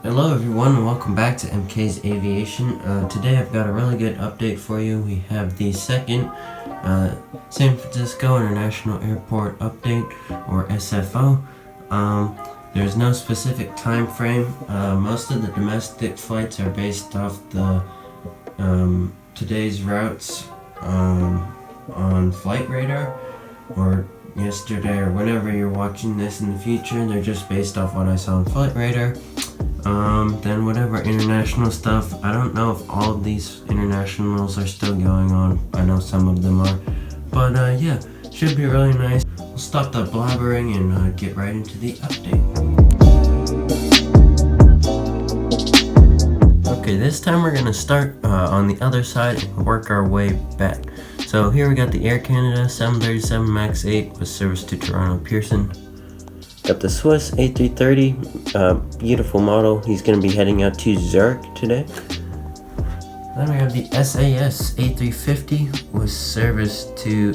Hello everyone and welcome back to MK's Aviation. Today I've got a really good update for you. We have the second San Francisco International Airport update, or SFO. There's no specific time frame. Most of the domestic flights are based off the today's routes on Flight Radar, or yesterday, or whenever you're watching this in the future. They're just based off what I saw on Flight Radar. Then whatever international stuff, I don't know if all of these internationals are still going on. I know some of them are, but yeah, should be really nice. We'll stop the blabbering and get right into the update. Okay, this time we're gonna start on the other side and work our way back. So here we got the Air Canada 737 MAX 8 with service to Toronto Pearson. Got the Swiss A330, beautiful model. He's going to be heading out to Zurich today. Then we have the SAS A350 with service to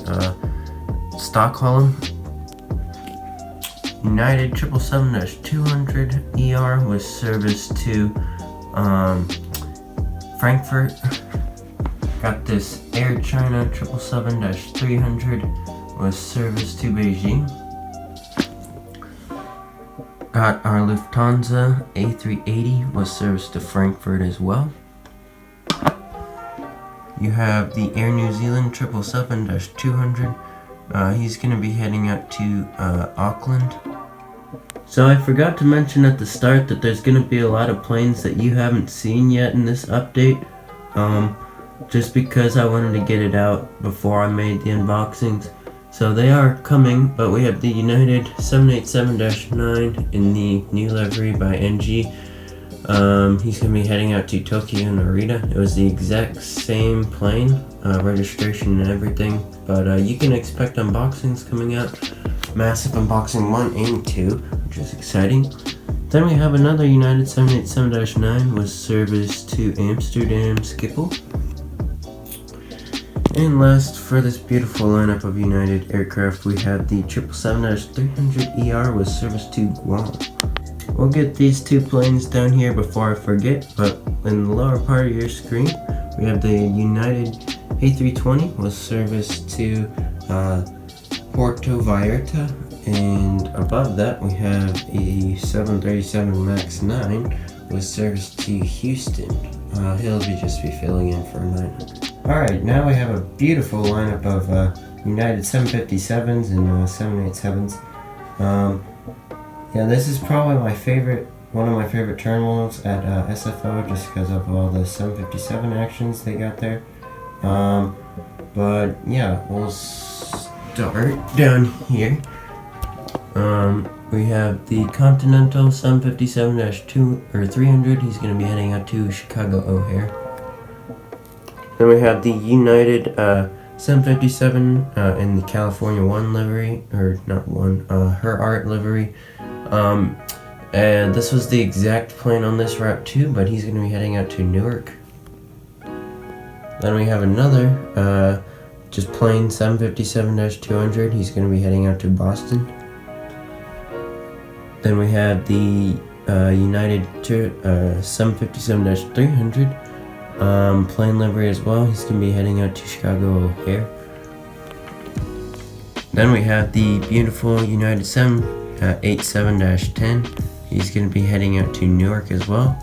Stockholm. United 777-200 ER with service to Frankfurt. Got this Air China 777-300 with service to Beijing. Got our Lufthansa A380 with service to Frankfurt as well. You have the Air New Zealand 777-200. He's going to be heading out to Auckland. So I forgot to mention at the start that there's going to be a lot of planes that you haven't seen yet in this update. Just because I wanted to get it out before I made the unboxings. So they are coming, but we have the United 787-9 in the new livery by NG. He's going to be heading out to Tokyo Narita. It was the exact same plane, registration and everything, but you can expect unboxings coming out. Massive unboxing 1 and 2, which is exciting. Then we have another United 787-9 with service to Amsterdam Schiphol. And last, for this beautiful lineup of United aircraft, we have the 777-300ER with service to Guam. We'll get these two planes down here before I forget, but in the lower part of your screen, we have the United A320 with service to Puerto Vallarta, and above that we have a 737 MAX 9 with service to Houston. He'll just be filling in for a night. Alright, now we have a beautiful lineup of United 757s and 787s. Yeah, this is probably one of my favorite terminals at SFO, just because of all the 757 actions they got there. But yeah, we'll start down here. We have the Continental 757-300. He's going to be heading out to Chicago O'Hare. Then we have the United 757 in the California 1 livery, or not 1, her art livery. And this was the exact plane on this route too, but he's going to be heading out to Newark. Then we have another just plain 757-200. He's going to be heading out to Boston. Then we have the United 757-300 plain livery as well. He's going to be heading out to Chicago O'Hare. Then we have the beautiful United 787-10. He's going to be heading out to Newark as well.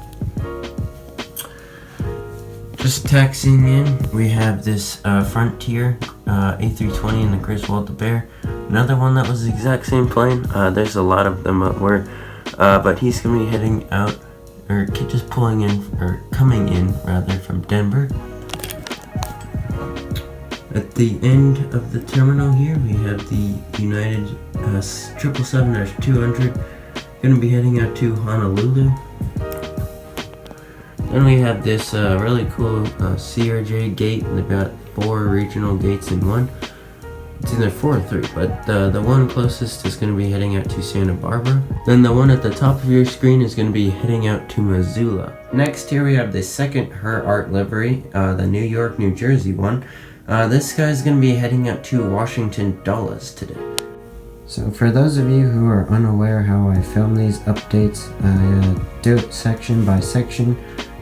Just taxiing in, we have this Frontier A320 in the Griswold Bear. Another one that was the exact same plane. There's a lot of them that were, but he's going to be heading out, or just pulling in, or coming in rather, from Denver. At the end of the terminal here, we have the United 777-200, going to be heading out to Honolulu. Then we have this really cool CRJ gate. They've got 4 regional gates in one. It's either 4 or 3, but the one closest is going to be heading out to Santa Barbara. Then the one at the top of your screen is going to be heading out to Missoula. Next here we have the second Her Art livery, the New York, New Jersey one. This guy's going to be heading out to Washington Dulles today. So for those of you who are unaware how I film these updates, I do it section by section.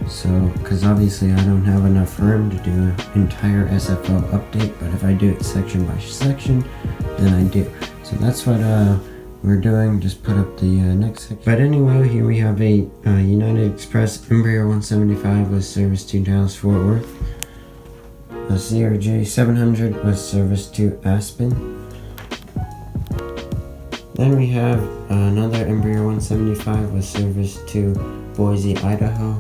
So, because obviously I don't have enough room to do an entire SFO update, but if I do it section by section, then I do. So that's what we're doing. Just put up the next section. But anyway, here we have a United Express Embraer 175 with service to Dallas Fort Worth. A CRJ 700 with service to Aspen. Then we have another Embraer 175 with service to Boise, Idaho.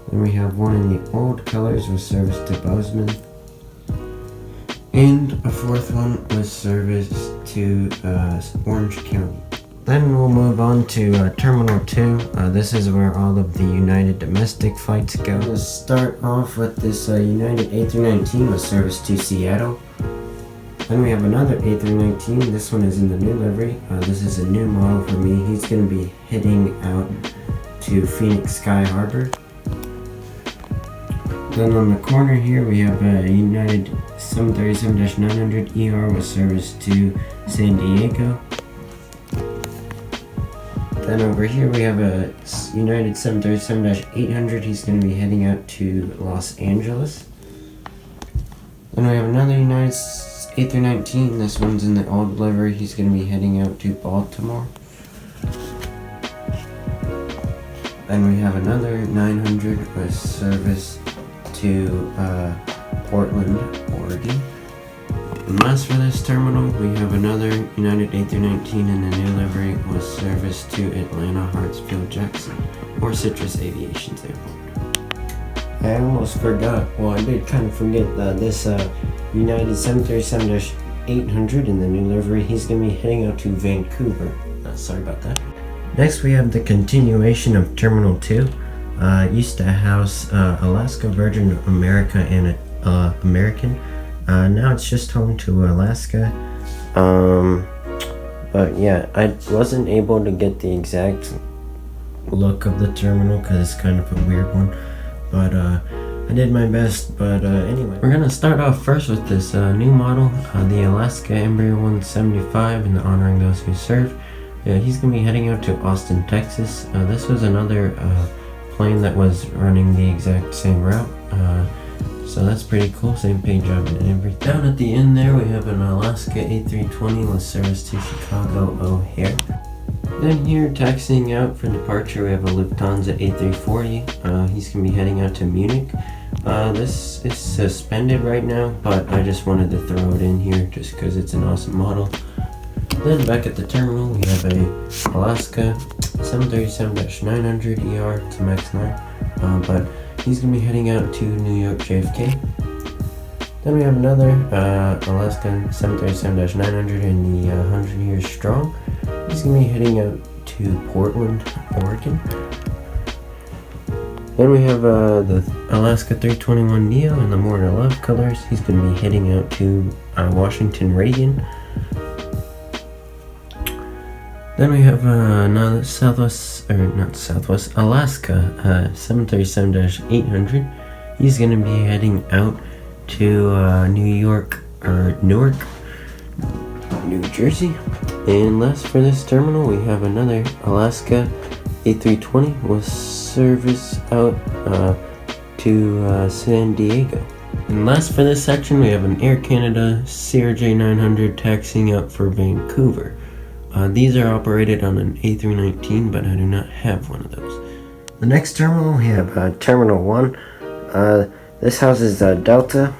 Then we have one in the old colors with service to Bozeman. And a fourth one with service to Orange County. Then we'll move on to Terminal 2. This is where all of the United domestic flights go. Let's start off with this United A319 with service to Seattle. Then we have another A319. This one is in the new livery. This is a new model for me. He's going to be heading out to Phoenix Sky Harbor. Then on the corner here we have a United 737-900 ER with service to San Diego. Then over here we have a United 737-800. He's going to be heading out to Los Angeles. Then we have another United A319. This one's in the old livery. He's going to be heading out to Baltimore. Then we have another 900 with service to Portland, Oregon. And last for this terminal, we have another United A319 in the new livery with service to Atlanta, Hartsfield, Jackson, or Citrus Aviation's airport. I almost forgot, well I did kind of forget this United 737-800 in the new livery. He's going to be heading out to Vancouver. Sorry about that. Next we have the continuation of Terminal 2. It used to house Alaska, Virgin America, and American. Now it's just home to Alaska. But yeah, I wasn't able to get the exact look of the terminal because it's kind of a weird one. But I did my best. But anyway, we're gonna start off first with this new model, the Alaska Embraer 175, and honoring those who serve. He's gonna be heading out to Austin, Texas. This was another plane that was running the exact same route, so that's pretty cool. Same paint job and everything. Down at the end there we have an Alaska A320 with service to Chicago O'Hare. Then here, taxiing out for departure, we have a Lufthansa A340. He's gonna be heading out to Munich. This is suspended right now, but I just wanted to throw it in here just because it's an awesome model. Then back at the terminal we have a Alaska 737-900 ER. It's a MAX 9, but he's going to be heading out to New York JFK. Then we have another Alaska 737-900 in the 100 Years Strong. He's going to be heading out to Portland, Oregon. Then we have the Alaska 321neo in the More to Love colors. He's going to be heading out to Washington Reagan. Then we have another Alaska 737-800. He's going to be heading out to Newark, New Jersey. And last for this terminal, we have another Alaska A320 with service out to San Diego. And last for this section, we have an Air Canada CRJ 900 taxiing out for Vancouver. These are operated on an A319, but I do not have one of those. The next terminal, we have Terminal 1. This houses Delta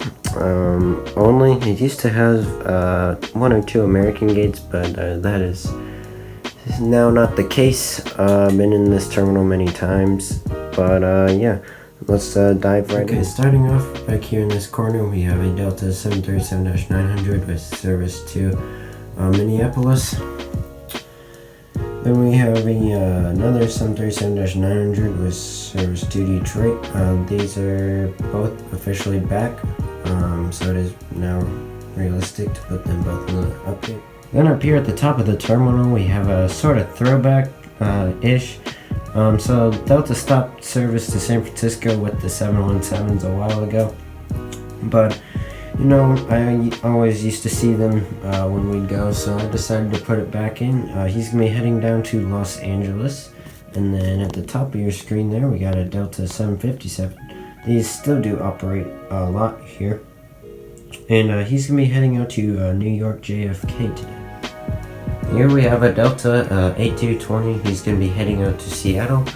only. It used to have 1 or 2 American gates, but that is now not the case. I've been in this terminal many times, but yeah, let's dive right in. Starting off back here in this corner, we have a Delta 737-900 with service to Minneapolis. Then we have another 737-900 with service to Detroit. These are both officially back, so it is now realistic to put them both in the update. Then up here at the top of the terminal, we have a sort of throwback-ish. So Delta stopped service to San Francisco with the 717s a while ago, but You know, I always used to see them when we'd go, so I decided to put it back in. He's going to be heading down to Los Angeles. And then at the top of your screen there, we got a Delta 757. These still do operate a lot here. And he's going to be heading out to New York JFK today. Here we have a Delta 8220. He's going to be heading out to Seattle.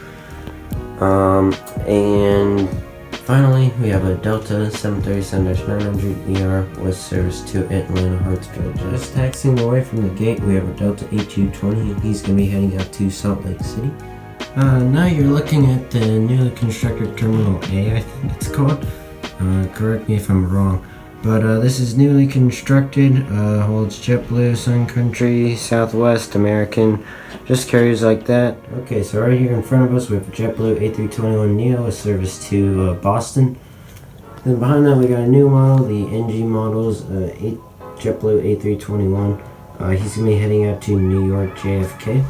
And finally, we have a Delta 737-900ER with service to Atlanta Hartsfield. Just taxiing away from the gate, we have a Delta 8220, and he's going to be heading out to Salt Lake City. Now you're looking at the newly constructed Terminal A, I think it's called. Correct me if I'm wrong. But this is newly constructed, holds JetBlue, Sun Country, Southwest, American, just carriers like that. Okay, so right here in front of us we have a JetBlue A321neo with service to Boston. Then behind that we got a new model, the NG models, JetBlue A321. He's going to be heading out to New York JFK.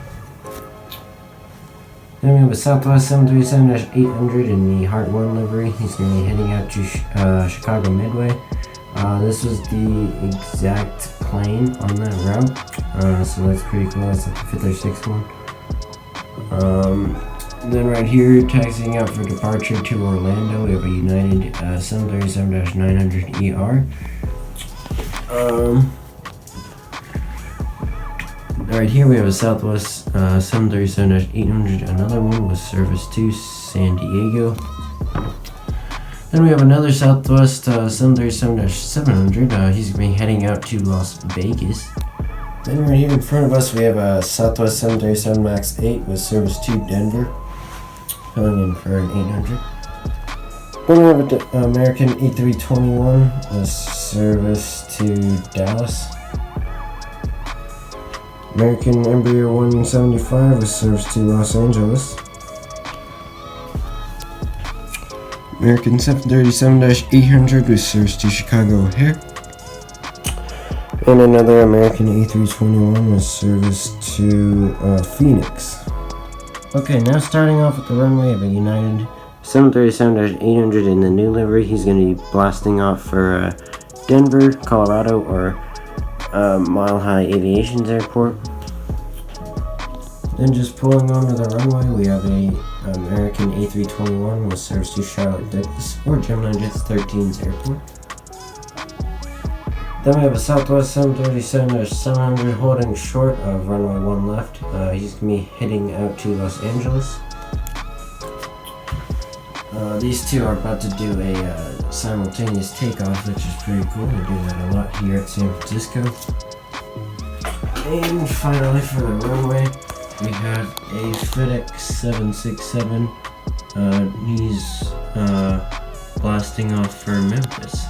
Then we have a Southwest 737-800 in the Heart 1 livery. He's going to be heading out to Chicago Midway. This was the exact plane on that route, so that's pretty cool. That's like the 5th or 6th one. Then right here, taxiing out for departure to Orlando, we have a United 737-900ER. Right here we have a Southwest 737-800, another one with service to San Diego. Then we have another Southwest 737-700. He's going to be heading out to Las Vegas. Then right here in front of us we have a Southwest 737 MAX 8 with service to Denver, filling in for an 800. Then we have an American A321 with service to Dallas. American Embraer 175 with service to Los Angeles. American 737-800 with service to Chicago O'Hare. And another American A321 with service to Phoenix. Okay, now starting off at the runway, we have a United 737-800 in the new livery. He's going to be blasting off for Denver, Colorado, or Mile High Aviation's airport. Then just pulling onto the runway, we have a American A321 with service to Charlotte Douglas or Gemini Jets 13's airport. Then we have a Southwest 737-700 holding short of runway 1 left. He's going to be heading out to Los Angeles. These two are about to do a simultaneous takeoff, which is pretty cool. We do that a lot here at San Francisco. And finally for the runway, we have a FedEx 767. He's blasting off for Memphis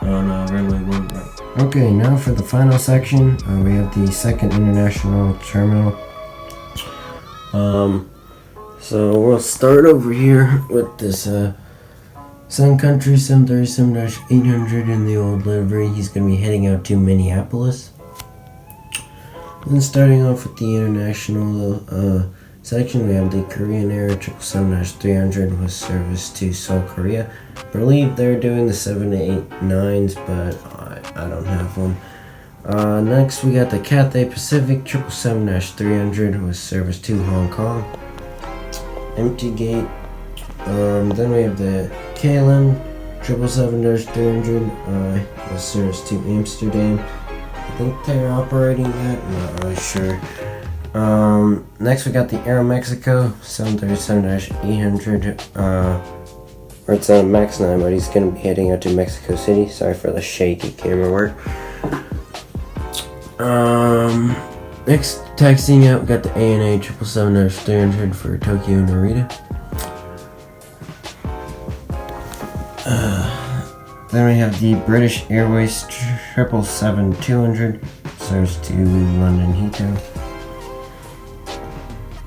on runway 1 right. Okay, now for the final section, we have the second international terminal. So we'll start over here with this Sun Country 737-800 in the old livery. He's going to be heading out to Minneapolis. Then starting off with the international section, we have the Korean Air 777-300 with service to Seoul, Korea. I believe they're doing the 789s, but I don't have one. Next, we got the Cathay Pacific 777-300 with service to Hong Kong. Empty gate. Then we have the KLM 777-300 with service to Amsterdam. I think they're operating that, I'm not really sure. Next we got the Aeromexico 737-800, or it's a MAX 9, but he's going to be heading out to Mexico City. Sorry for the shaky camera work. Next, taxiing out, we got the ANA 777-300 for Tokyo Narita. Then we have the British Airways 777-200, service to London Heathrow.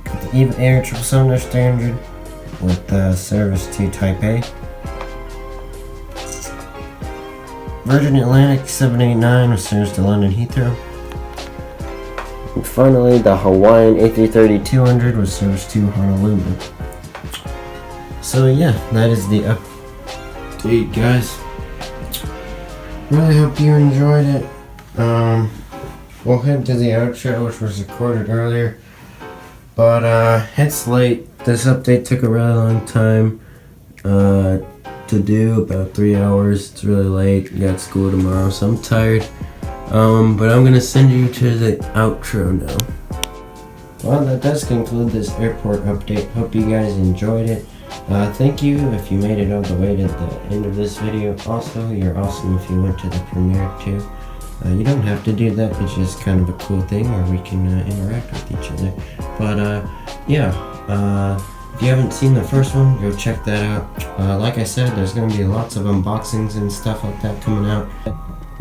Got the EVA Air 777-300 with service to Taipei. Virgin Atlantic 789 with service to London Heathrow. And finally, the Hawaiian A330-200 with service to Honolulu. So yeah, that is the update, guys. really hope you enjoyed it. We'll head to the outro, which was recorded earlier. But it's late. This update took a really long time to do, about 3 hours. It's really late. We got school tomorrow, so I'm tired. But I'm gonna send you to the outro now. Well, that does conclude this airport update. Hope you guys enjoyed it. Thank you if you made it all the way to the end of this video. Also, you're awesome if you went to the premiere too. You don't have to do that, it's just kind of a cool thing where we can interact with each other. But yeah, if you haven't seen the first one, go check that out. Like I said, there's going to be lots of unboxings and stuff like that coming out.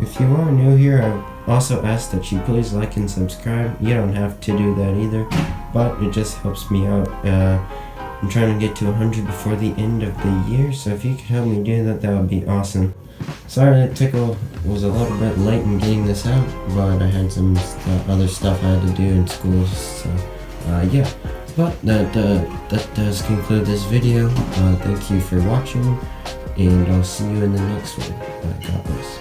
If you are new here, I also ask that you please like and subscribe. You don't have to do that either, but it just helps me out. I'm trying to get to 100 before the end of the year, so if you could help me do that, that would be awesome. Sorry that Tickle was a little bit late in getting this out, but I had some other stuff I had to do in school, so yeah. But that does conclude this video. Thank you for watching, and I'll see you in the next one. God bless.